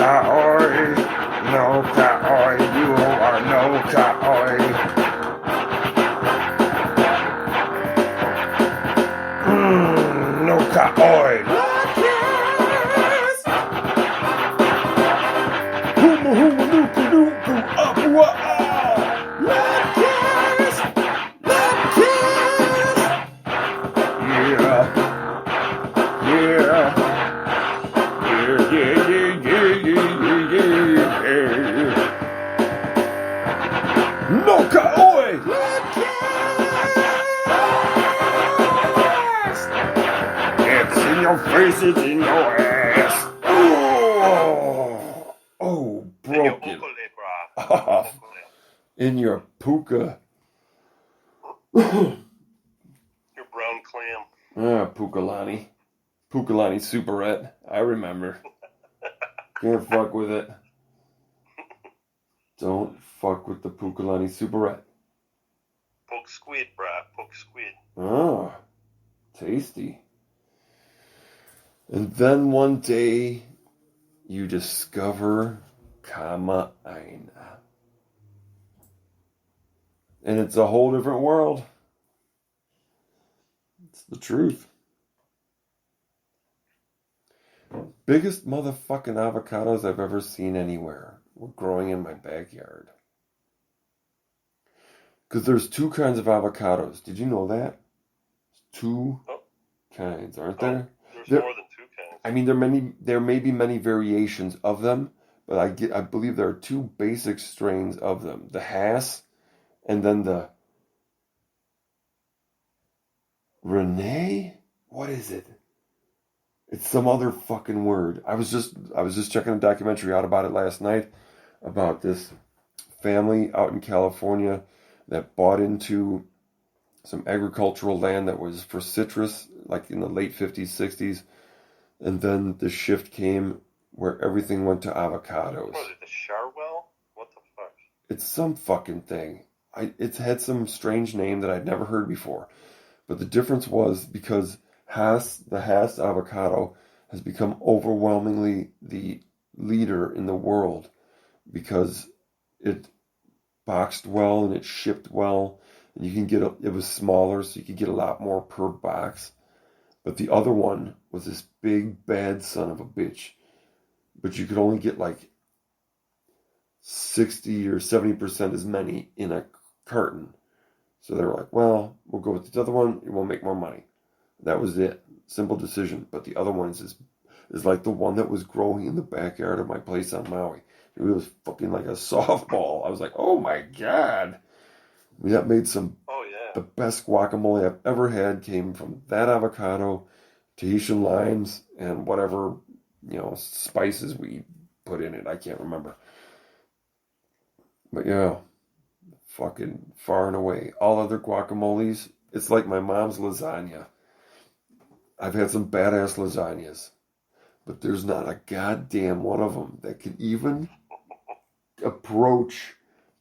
oi, no ka oi, you are no ka oi. No ka oi. Huma huma nuku nuku apua ah. Let's yeah. Yeah. Yeah, yeah, yeah, yeah, yeah, yeah, yeah. No ka oi! It's in your face, it's in your ass. Oh, broken. In your puka. Your brown clam. Ah, Pukalani. Pukalani Superette. I remember. Can't fuck with it. Don't fuck with the Pukalani Superette. Poke squid, brah. Poke squid. Ah, tasty. And then one day, you discover Kama Aina. And it's a whole different world. It's the truth. Biggest motherfucking avocados I've ever seen anywhere were growing in my backyard. Because there's two kinds of avocados. Did you know that? Two kinds, aren't there? There's more than two kinds. I mean, there may be many variations of them, but I believe there are two basic strains of them. The Hass and then the Renee? What is it? It's some other fucking word. I was just checking a documentary out about it last night about this family out in California that bought into some agricultural land that was for citrus, like in the late 50s, 60s. And then the shift came where everything went to avocados. What is it, the Charwell? What the fuck? It's some fucking thing. It's had some strange name that I'd never heard before. But the difference was because the Hass avocado has become overwhelmingly the leader in the world because it boxed well and it shipped well. And you can get it was smaller, so you could get a lot more per box. But the other one was this big, bad son of a bitch. But you could only get like 60 or 70% as many in a carton. So they were like, well, we'll go with the other one, and we'll make more money. That was it. Simple decision. But the other one is like the one that was growing in the backyard of my place on Maui. It was fucking like a softball. I was like, oh my God. That made some... Oh, yeah. The best guacamole I've ever had came from that avocado, Tahitian limes, and whatever, spices we put in it. I can't remember. But yeah, fucking far and away. All other guacamoles, it's like my mom's lasagna. I've had some badass lasagnas, but there's not a goddamn one of them that can even approach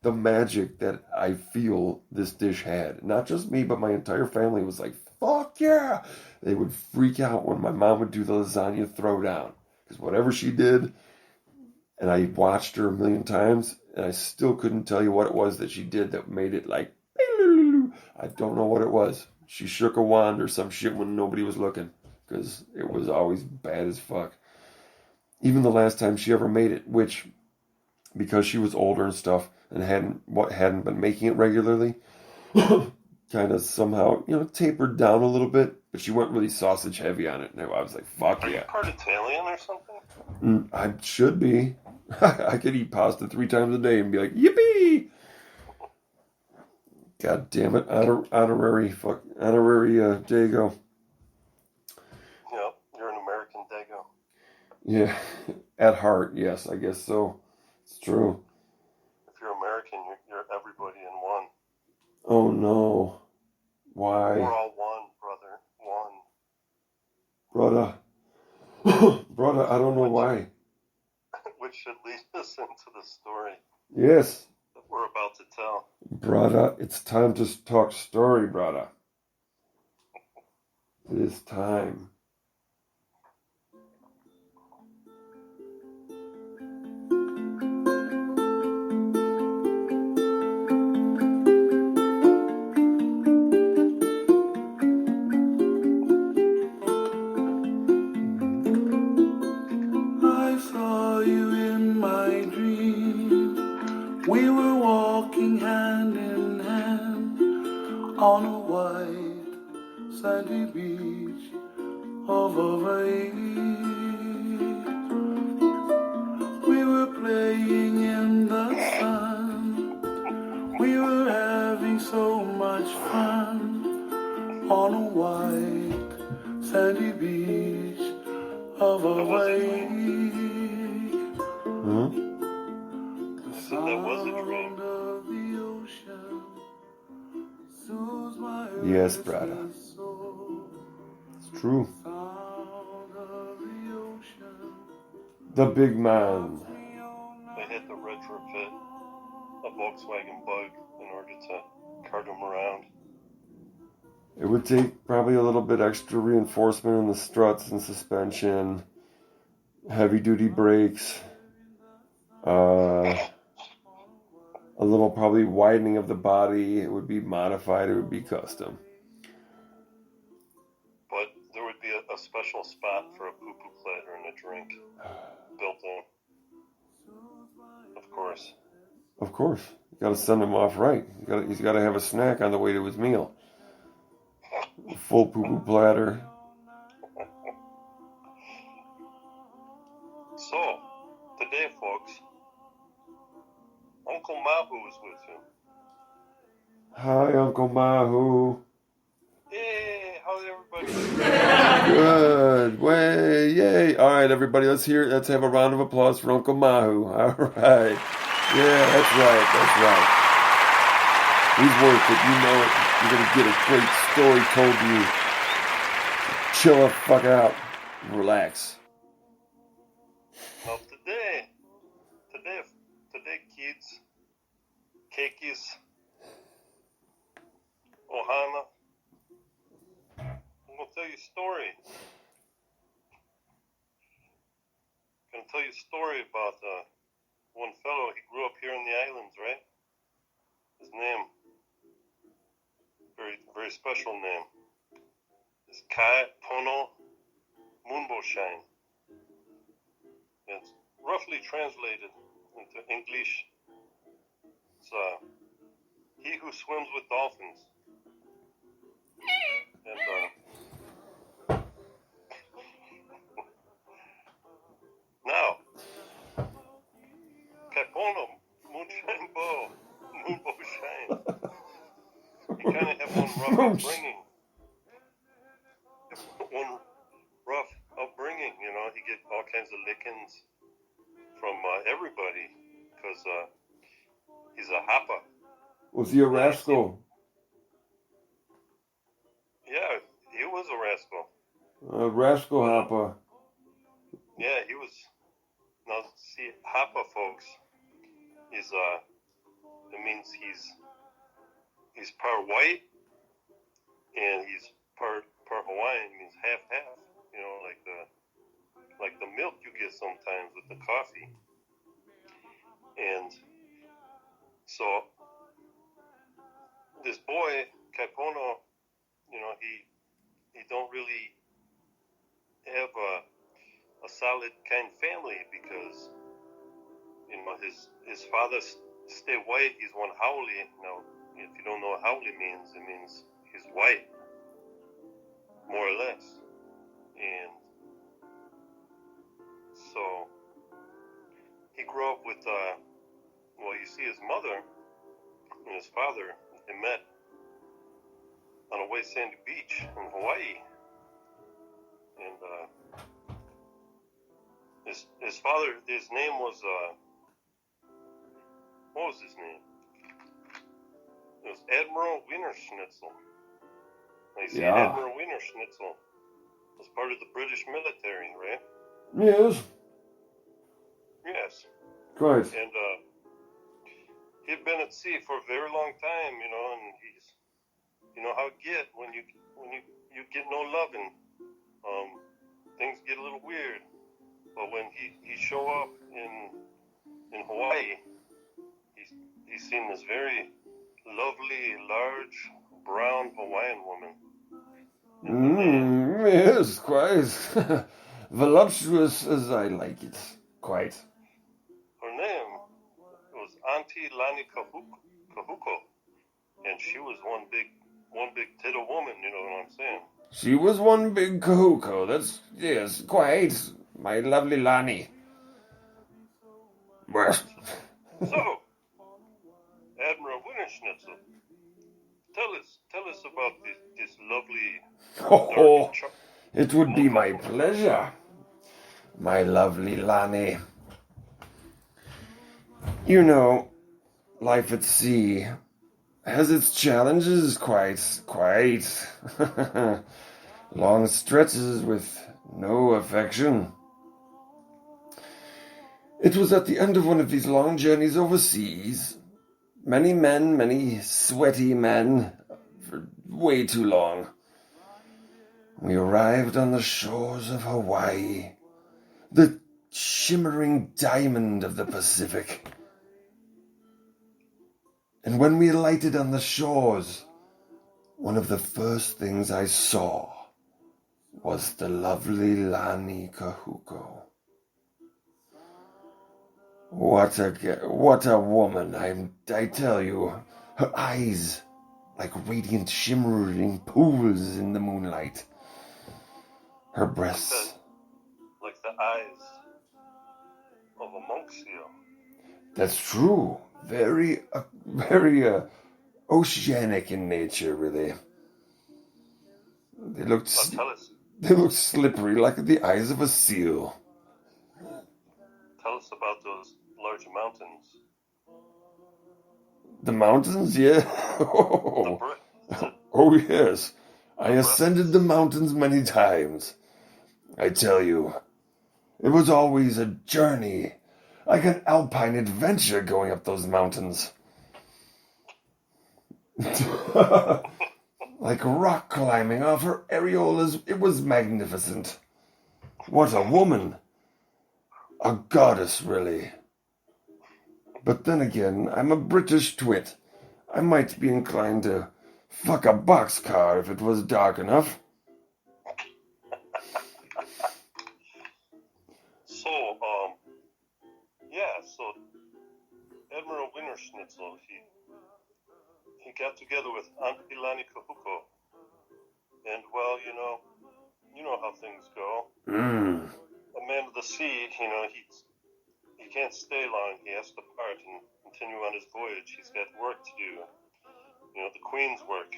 the magic that I feel this dish had. Not just me, but my entire family was like, fuck yeah! They would freak out when my mom would do the lasagna throwdown. Because whatever she did, and I watched her a million times, and I still couldn't tell you what it was that she did that made it like, I don't know what it was. She shook a wand or some shit when nobody was looking. Because it was always bad as fuck. Even the last time she ever made it, which, because she was older and stuff, and hadn't been making it regularly, kind of somehow, tapered down a little bit, but she went really sausage heavy on it, and I was like, fuck Are yeah. you part Italian or something? I should be. I could eat pasta 3 times a day and be like, yippee! God damn it, honorary Dago. Yep, you're an American Dago. Yeah, at heart, yes, I guess so. It's true. If you're American, you're everybody in one. Oh no. Why? We're all one, brother. One. Brother, I don't know why. Which should lead us into the story Yes. that we're about to tell. Brother, it's time to talk story, brother. It is time. on a white sandy beach of Hawaii. We were playing in the sun. We were having so much fun on a white sandy beach of Hawaii. So that was a dream. Yes, brother. It's true. The big man. They had to retrofit a Volkswagen Bug in order to cart him around. It would take probably a little bit extra reinforcement in the struts and suspension, heavy duty brakes, a little probably widening of the body. It would be modified. It would be custom. But there would be a special spot for a poo-poo platter and a drink built in. Of course. Of course. You got to send him off right. He's got to have a snack on the way to his meal. Full poo-poo platter. So, today, folks, Uncle Mahu is with you. Hi, Uncle Mahu. Hey, how's everybody? Good. Way, yay. All right, everybody, let's have a round of applause for Uncle Mahu. All right. Yeah, that's right. He's worth it. You know it. You're going to get a great story told to you. Chill the fuck out. Relax. Now, today, kids, keikis, ohana, I'm going to tell you a story. I'm going to tell you a story about one fellow. He grew up here in the islands, right? His name, very, very special name, is Pono, Moonbowshine. It's roughly translated into English. It's he who swims with dolphins. And now, Pono, Moonbowshine. He kind of had one rough upbringing. You know, he get all kinds of lickings from everybody because he's a hapa. Was he a rascal? Yeah, he was a rascal. A rascal hapa. Yeah, he was. Now, see, hapa, folks, is it means he's part white and he's part Hawaiian. It means half. You know, like the milk you get sometimes with the coffee. And so this boy, Kaipono, you know, he don't really have a solid kind family because, you know, his father stay white. He's one haole. Now, if you don't know what haole means, it means he's white, more or less. And so he grew up with, you see his mother and his father, they met on a white sandy beach in Hawaii. And his father, his name was, what was his name? It was Admiral Wienerschnitzel. Now, you see, Admiral Wienerschnitzel was part of the British military, right? Yes. Yes. Quite. And he'd been at sea for a very long time, you know, and he's, you know how it get when you get no loving, things get a little weird. But when he show up in Hawaii, he's seen this very lovely, large, brown Hawaiian woman. Yes, quite. Voluptuous as I like it. Quite. Her name was Auntie Lani Kahuko, and she was one big one big tittle woman, you know what I'm saying? She was one big kahuko. Yes, quite. My lovely Lani. Well, So, Admiral Winterschnitzel, tell us about this lovely oh, it would be my pleasure. My lovely Lani. You know, life at sea has its challenges, quite. Long stretches with no affection. It was at the end of one of these long journeys overseas. Many men, many sweaty men, for way too long. We arrived on the shores of Hawaii, the shimmering diamond of the Pacific. And when we alighted on the shores, one of the first things I saw was the lovely Lani Kahuko. What a woman, I tell you. Her eyes like radiant shimmering pools in the moonlight. Her breasts. Like the eyes of a monk seal. That's true. Very oceanic in nature, really. They looked slippery like the eyes of a seal. Tell us about those large mountains. The mountains, yeah. Oh yes. I ascended the mountains many times. I tell you, it was always a journey, like an alpine adventure going up those mountains. Like rock climbing off her areolas, it was magnificent. What a woman! A goddess, really. But then again, I'm a British twit. I might be inclined to fuck a boxcar if it was dark enough. So Admiral Winterschnitzel, he got together with Auntie Lani Kahuko, and well, you know how things go. A man of the sea, he can't stay long. He has to part and continue on his voyage. He's got work to do. The Queen's work.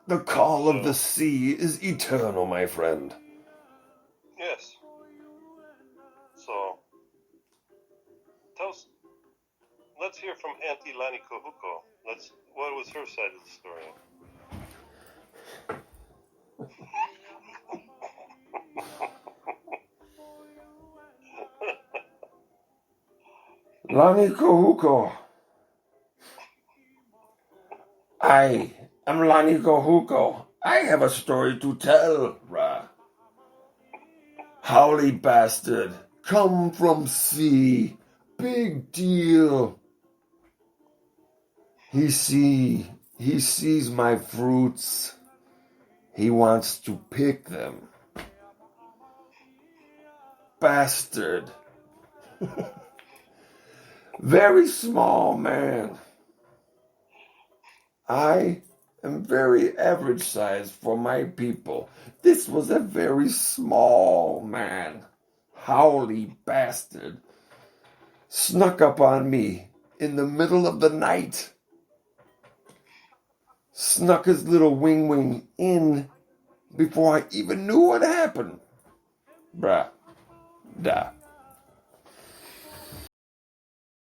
The call of the sea is eternal, my friend. Yes. So, let's hear from Auntie Lani Kahuko. What was her side of the story? Lani Kahuko. I am Lani Kahuko. I have a story to tell, Ra. Howly bastard, come from sea. Big deal. He sees my fruits. He wants to pick them. Bastard. Very small man. I am very average size for my people. This was a very small man. Howly bastard. Snuck up on me in the middle of the night. Snuck his little wing in before I even knew what happened. Bruh. Da.